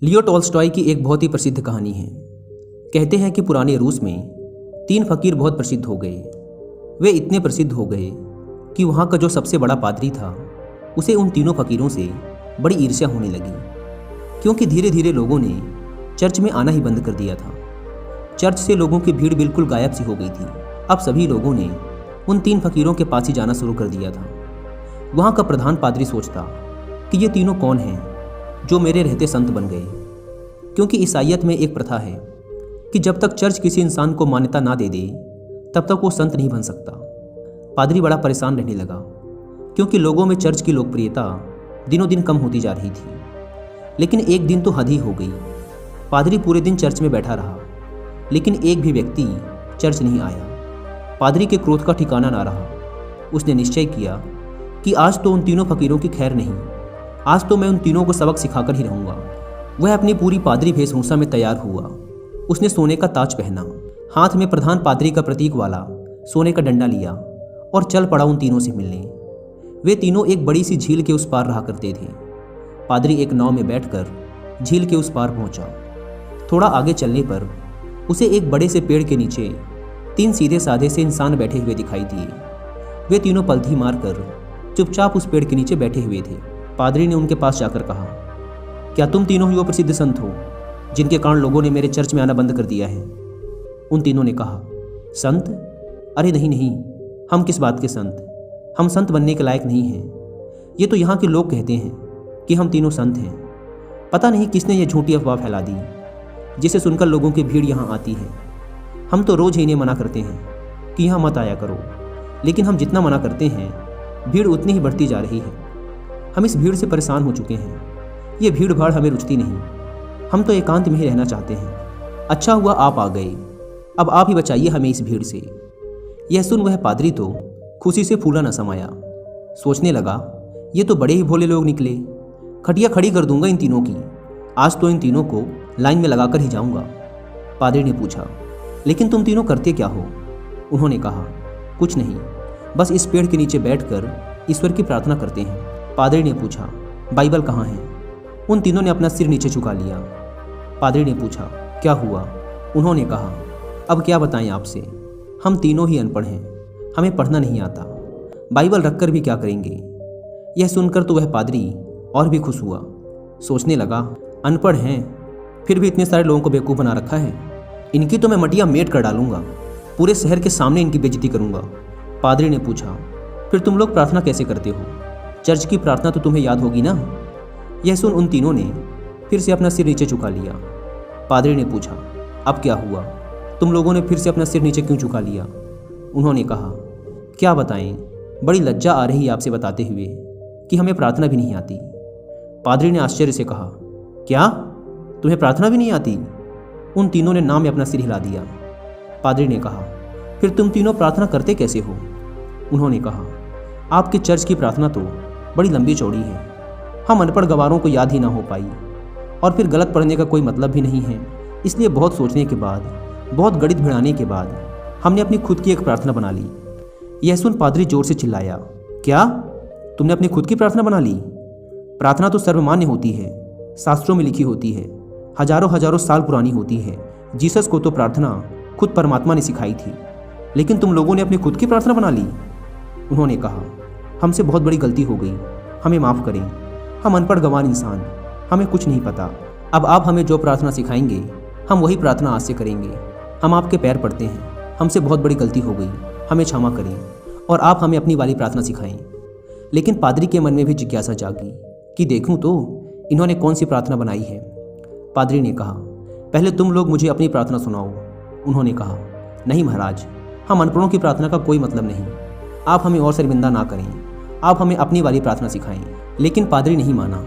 Leo Tolstoy की एक बहुत ही प्रसिद्ध कहानी है। कहते हैं कि पुराने रूस में 3 फकीर बहुत प्रसिद्ध हो गए। वे इतने प्रसिद्ध हो गए कि वहाँ का जो सबसे बड़ा पादरी था उसे उन तीनों फकीरों से बड़ी ईर्ष्या होने लगी, क्योंकि धीरे धीरे लोगों ने चर्च में आना ही बंद कर दिया था। चर्च से लोगों की भीड़ बिल्कुल गायब सी हो गई थी। अब सभी लोगों ने उन 3 फकीरों के पास ही जाना शुरू कर दिया था। वहाँ का प्रधान पादरी सोचता कि ये तीनों कौन हैं जो मेरे रहते संत बन गए, क्योंकि ईसाईयत में एक प्रथा है कि जब तक चर्च किसी इंसान को मान्यता ना दे दे तब तक वो संत नहीं बन सकता। पादरी बड़ा परेशान रहने लगा, क्योंकि लोगों में चर्च की लोकप्रियता दिनों दिन कम होती जा रही थी। लेकिन एक दिन तो हद ही हो गई। पादरी पूरे दिन चर्च में बैठा रहा, लेकिन एक भी व्यक्ति चर्च नहीं आया। पादरी के क्रोध का ठिकाना ना रहा। उसने निश्चय किया कि आज तो उन तीनों फकीरों की खैर नहीं, आज तो मैं उन तीनों को सबक सिखाकर ही रहूंगा। वह अपनी पूरी पादरी वेशभूषा में तैयार हुआ। उसने सोने का ताज पहना, हाथ में प्रधान पादरी का प्रतीक वाला सोने का डंडा लिया और चल पड़ा उन तीनों से मिलने। वे तीनों एक बड़ी सी झील के उस पार रहा करते थे। पादरी एक नाव में बैठकर झील के उस पार पहुंचा। थोड़ा आगे चलने पर उसे एक बड़े से पेड़ के नीचे 3 सीधे साधे से इंसान बैठे हुए दिखाई दिए। वे तीनों पलथी मारकर चुपचाप उस पेड़ के नीचे बैठे हुए थे। पादरी ने उनके पास जाकर कहा, क्या तुम तीनों ही वो प्रसिद्ध संत हो जिनके कारण लोगों ने मेरे चर्च में आना बंद कर दिया है? उन तीनों ने कहा, संत? अरे नहीं नहीं, हम किस बात के संत? हम संत बनने के लायक नहीं हैं। ये तो यहाँ के लोग कहते हैं कि हम तीनों संत हैं। पता नहीं किसने ये झूठी अफवाह फैला दी, जिसे सुनकर लोगों की भीड़ यहाँ आती है। हम तो रोज़ ही इन्हें मना करते हैं कि यहाँ मत आया करो, लेकिन हम जितना मना करते हैं भीड़ उतनी ही बढ़ती जा रही है। हम इस भीड़ से परेशान हो चुके हैं। ये भीड़ भाड़ हमें रुचती नहीं। हम तो एकांत में ही रहना चाहते हैं। अच्छा हुआ आप आ गए। अब आप ही बचाइए हमें इस भीड़ से। यह सुन वह पादरी तो खुशी से फूला न समाया। सोचने लगा, ये तो बड़े ही भोले लोग निकले। खटिया खड़ी कर दूंगा इन तीनों की। आज तो इन तीनों को लाइन में लगाकर ही जाऊंगा। पादरी ने पूछा, लेकिन तुम तीनों करते क्या हो? उन्होंने कहा, कुछ नहीं, बस इस पेड़ के नीचे बैठकर ईश्वर की प्रार्थना करते हैं। पादरी ने पूछा, बाइबल कहाँ है? उन तीनों ने अपना सिर नीचे झुका लिया। पादरी ने पूछा, क्या हुआ? उन्होंने कहा, अब क्या बताएं आपसे, हम तीनों ही अनपढ़ हैं, हमें पढ़ना नहीं आता। बाइबल रखकर भी क्या करेंगे? यह सुनकर तो वह पादरी और भी खुश हुआ। सोचने लगा, अनपढ़ हैं फिर भी इतने सारे लोगों को बेवकूफ़ बना रखा है। इनकी तो मैं मटिया मेट कर डालूंगा, पूरे शहर के सामने इनकी बेइज्जती करूंगा। पादरी ने पूछा, फिर तुम लोग प्रार्थना कैसे करते हो? चर्च की प्रार्थना तो तुम्हें याद होगी ना? यह सुन उन तीनों ने फिर से अपना सिर नीचे झुका लिया। पादरी ने पूछा, अब क्या हुआ? तुम लोगों ने फिर से अपना सिर नीचे क्यों झुका लिया? उन्होंने कहा, क्या बताएं, बड़ी लज्जा आ रही है आपसे बताते हुए कि हमें प्रार्थना भी नहीं आती। पादरी ने आश्चर्य से कहा, क्या तुम्हें प्रार्थना भी नहीं आती? उन तीनों ने नाम में अपना सिर हिला दिया। पादरी ने कहा, फिर तुम तीनों प्रार्थना करते कैसे हो? उन्होंने कहा, आपके चर्च की प्रार्थना तो बड़ी लंबी चौड़ी है, हम अनपढ़ गवारों को याद ही ना हो पाई, और फिर गलत पढ़ने का कोई मतलब भी नहीं है। इसलिए बहुत सोचने के बाद, बहुत गणित भिड़ाने के बाद हमने अपनी खुद की एक प्रार्थना बना ली। यह सुन पादरी जोर से चिल्लाया, क्या तुमने अपनी खुद की प्रार्थना बना ली? प्रार्थना तो सर्वमान्य होती है, शास्त्रों में लिखी होती है, हजारों हजारों साल पुरानी होती है। जीसस को तो प्रार्थना खुद परमात्मा ने सिखाई थी, लेकिन तुम लोगों ने अपनी खुद की प्रार्थना बना ली। उन्होंने कहा, हमसे बहुत बड़ी गलती हो गई, हमें माफ़ करें। हम अनपढ़ गंवार इंसान, हमें कुछ नहीं पता। अब आप हमें जो प्रार्थना सिखाएंगे हम वही प्रार्थना आज से करेंगे। हम आपके पैर पड़ते हैं, हमसे बहुत बड़ी गलती हो गई, हमें क्षमा करें और आप हमें अपनी वाली प्रार्थना सिखाएं। लेकिन पादरी के मन में भी जिज्ञासा जागी कि देखूं तो इन्होंने कौन सी प्रार्थना बनाई है। पादरी ने कहा, पहले तुम लोग मुझे अपनी प्रार्थना सुनाओ। उन्होंने कहा, नहीं महाराज, हम अनपढ़ों की प्रार्थना का कोई मतलब नहीं, आप हमें और शर्मिंदा ना करें, आप हमें अपनी वाली प्रार्थना सिखाएं। लेकिन पादरी नहीं माना,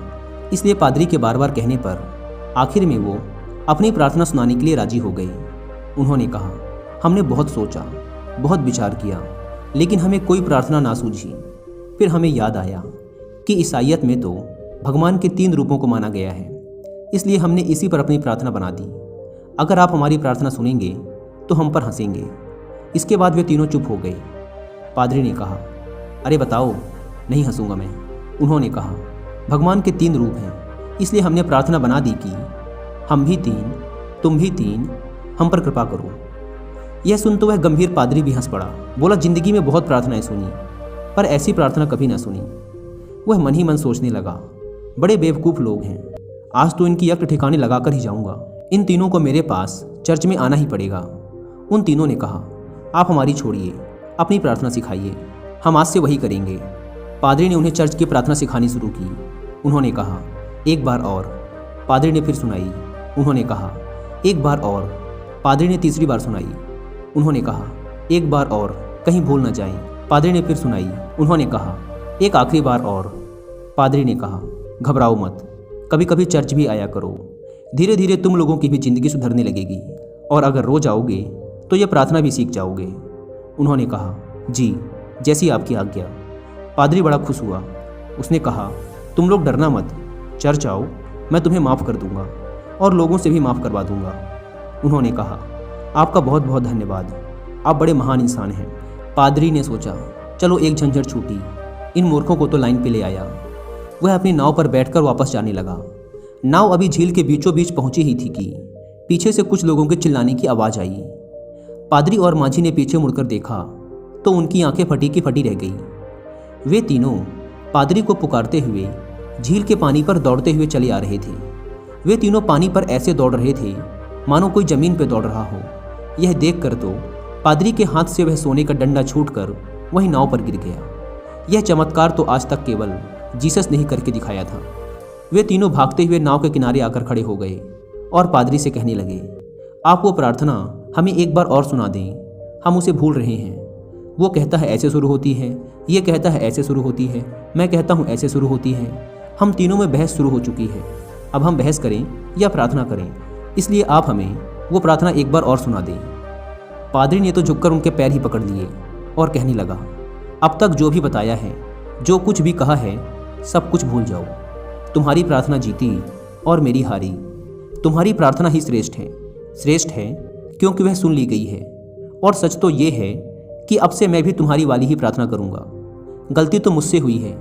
इसलिए पादरी के बार बार कहने पर आखिर में वो अपनी प्रार्थना सुनाने के लिए राजी हो गए। उन्होंने कहा, हमने बहुत सोचा, बहुत विचार किया, लेकिन हमें कोई प्रार्थना ना सूझी। फिर हमें याद आया कि ईसाईयत में तो भगवान के 3 रूपों को माना गया है, इसलिए हमने इसी पर अपनी प्रार्थना बना दी। अगर आप हमारी प्रार्थना सुनेंगे तो हम पर हंसेंगे। इसके बाद वे तीनों चुप हो गए। पादरी ने कहा, अरे बताओ, नहीं हंसूंगा मैं। उन्होंने कहा, भगवान के 3 रूप हैं, इसलिए हमने प्रार्थना बना दी कि हम भी 3, तुम भी 3, हम पर कृपा करो। यह सुन तो वह गंभीर पादरी भी हंस पड़ा। बोला, जिंदगी में बहुत प्रार्थनाएं सुनी, पर ऐसी प्रार्थना कभी ना सुनी। वह मन ही मन सोचने लगा, बड़े बेवकूफ़ लोग हैं, आज तो इनकी यक्त ठिकाने लगाकर ही जाऊंगा। इन तीनों को मेरे पास चर्च में आना ही पड़ेगा। उन तीनों ने कहा, आप हमारी छोड़िए, अपनी प्रार्थना सिखाइए, हम आज से वही करेंगे। पादरी ने उन्हें चर्च की प्रार्थना सिखानी शुरू की। उन्होंने कहा, एक बार और। पादरी ने फिर सुनाई। उन्होंने कहा, एक बार और। पादरी ने तीसरी बार सुनाई। उन्होंने कहा, एक बार और, कहीं भूल न जाएं। पादरी ने फिर सुनाई। उन्होंने कहा, एक आखिरी बार और। पादरी ने कहा, घबराओ मत, कभी कभी चर्च भी आया करो, धीरे धीरे तुम लोगों की भी जिंदगी सुधरने लगेगी, और अगर रोज आओगे तो यह प्रार्थना भी सीख जाओगे। उन्होंने कहा, जी, जैसी आपकी आज्ञा। पादरी बड़ा खुश हुआ। उसने कहा, तुम लोग डरना मत, चर्च आओ, मैं तुम्हें माफ़ कर दूंगा और लोगों से भी माफ़ करवा दूंगा। उन्होंने कहा, आपका बहुत बहुत धन्यवाद, आप बड़े महान इंसान हैं। पादरी ने सोचा, चलो एक झंझट छूटी, इन मूर्खों को तो लाइन पे ले आया। वह अपनी नाव पर बैठकर वापस जाने लगा। नाव अभी झील के बीचों बीच पहुंची ही थी कि पीछे से कुछ लोगों के चिल्लाने की आवाज़ आई। पादरी और माझी ने पीछे मुड़कर देखा तो उनकी आंखें फटी की फटी रह गई। वे तीनों पादरी को पुकारते हुए झील के पानी पर दौड़ते हुए चले आ रहे थे। वे तीनों पानी पर ऐसे दौड़ रहे थे मानो कोई जमीन पर दौड़ रहा हो। यह देखकर तो पादरी के हाथ से वह सोने का डंडा छूटकर वही नाव पर गिर गया। यह चमत्कार तो आज तक केवल जीसस ने ही करके दिखाया था। वे तीनों भागते हुए नाव के किनारे आकर खड़े हो गए और पादरी से कहने लगे, आप वो प्रार्थना हमें एक बार और सुना दें, हम उसे भूल रहे हैं। वो कहता है ऐसे शुरू होती है, ये कहता है ऐसे शुरू होती है, मैं कहता हूँ ऐसे शुरू होती है। हम तीनों में बहस शुरू हो चुकी है। अब हम बहस करें या प्रार्थना करें, इसलिए आप हमें वो प्रार्थना एक बार और सुना दें। पादरी ने तो झुककर उनके पैर ही पकड़ लिए और कहने लगा, अब तक जो भी बताया है, जो कुछ भी कहा है, सब कुछ भूल जाओ। तुम्हारी प्रार्थना जीती और मेरी हारी। तुम्हारी प्रार्थना ही श्रेष्ठ है। श्रेष्ठ है क्योंकि वह सुन ली गई है, और सच तो ये है कि अब से मैं भी तुम्हारी वाली ही प्रार्थना करूंगा। गलती तो मुझसे हुई है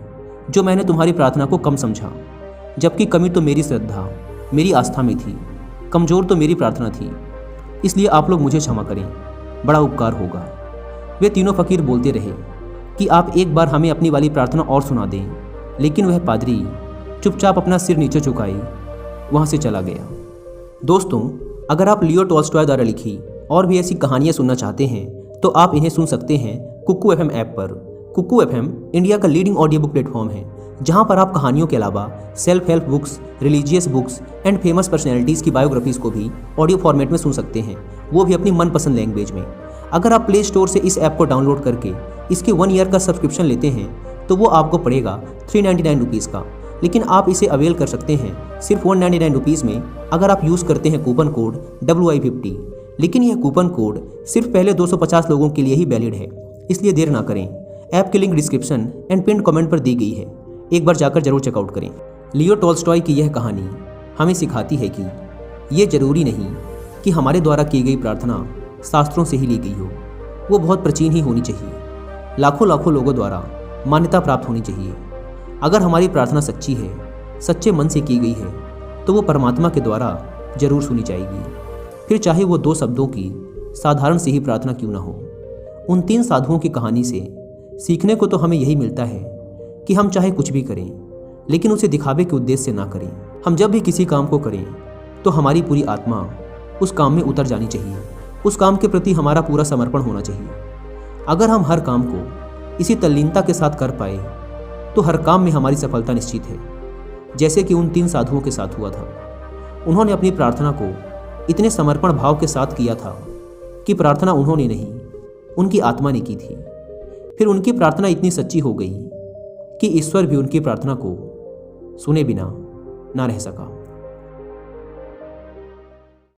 जो मैंने तुम्हारी प्रार्थना को कम समझा, जबकि कमी तो मेरी श्रद्धा, मेरी आस्था में थी, कमज़ोर तो मेरी प्रार्थना थी। इसलिए आप लोग मुझे क्षमा करें, बड़ा उपकार होगा। वे तीनों फकीर बोलते रहे कि आप एक बार हमें अपनी वाली प्रार्थना और सुना दें, लेकिन वह पादरी चुपचाप अपना सिर नीचे झुकाए वहाँ से चला गया। दोस्तों, अगर आप लियो टॉल्स्टॉय द्वारा लिखी और भी ऐसी कहानियाँ सुनना चाहते हैं तो आप इन्हें सुन सकते हैं कुकू एफएम ऐप पर। कुकू एफएम इंडिया का लीडिंग ऑडियो बुक प्लेटफॉर्म है, जहां पर आप कहानियों के अलावा self help books, religious books and famous personalities की बायोग्राफीज़ को भी ऑडियो फॉर्मेट में सुन सकते हैं, वो भी अपनी मनपसंद लैंग्वेज में। अगर आप प्ले स्टोर से इस ऐप को डाउनलोड करके इसके 1 ईयर का सब्सक्रिप्शन लेते हैं तो वो आपको पड़ेगा 399 रुपीज़ का, लेकिन आप इसे अवेल कर सकते हैं सिर्फ 199 रुपीज़ में अगर आप यूज़ करते हैं कूपन कोड WI50। लेकिन यह कूपन कोड सिर्फ पहले 250 लोगों के लिए ही वैलिड है, इसलिए देर ना करें। ऐप की link description and pin comment पर दी गई है, एक बार जाकर जरूर चेकआउट करें। लियो टॉल्स्टॉय की यह कहानी हमें सिखाती है कि ये जरूरी नहीं कि हमारे द्वारा की गई प्रार्थना शास्त्रों से ही ली गई हो, वो बहुत प्राचीन ही होनी चाहिए, लाखों लाखों लोगों द्वारा मान्यता प्राप्त होनी चाहिए। अगर हमारी प्रार्थना सच्ची है, सच्चे मन से की गई है, तो वो परमात्मा के द्वारा जरूर सुनी जाएगी, फिर चाहे वो 2 शब्दों की साधारण सी ही प्रार्थना क्यों ना हो। उन 3 साधुओं की कहानी से सीखने को तो हमें यही मिलता है कि हम चाहे कुछ भी करें, लेकिन उसे दिखावे के उद्देश्य से ना करें। हम जब भी किसी काम को करें तो हमारी पूरी आत्मा उस काम में उतर जानी चाहिए, उस काम के प्रति हमारा पूरा समर्पण होना चाहिए। अगर हम हर काम को इसी तल्लीनता के साथ कर पाए तो हर काम में हमारी सफलता निश्चित है, जैसे कि उन 3 साधुओं के साथ हुआ था। उन्होंने अपनी प्रार्थना को इतने समर्पण भाव के साथ किया था कि प्रार्थना उन्होंने नहीं, उनकी आत्मा ने की थी। फिर उनकी प्रार्थना इतनी सच्ची हो गई कि ईश्वर भी उनकी प्रार्थना को सुने बिना ना रह सका।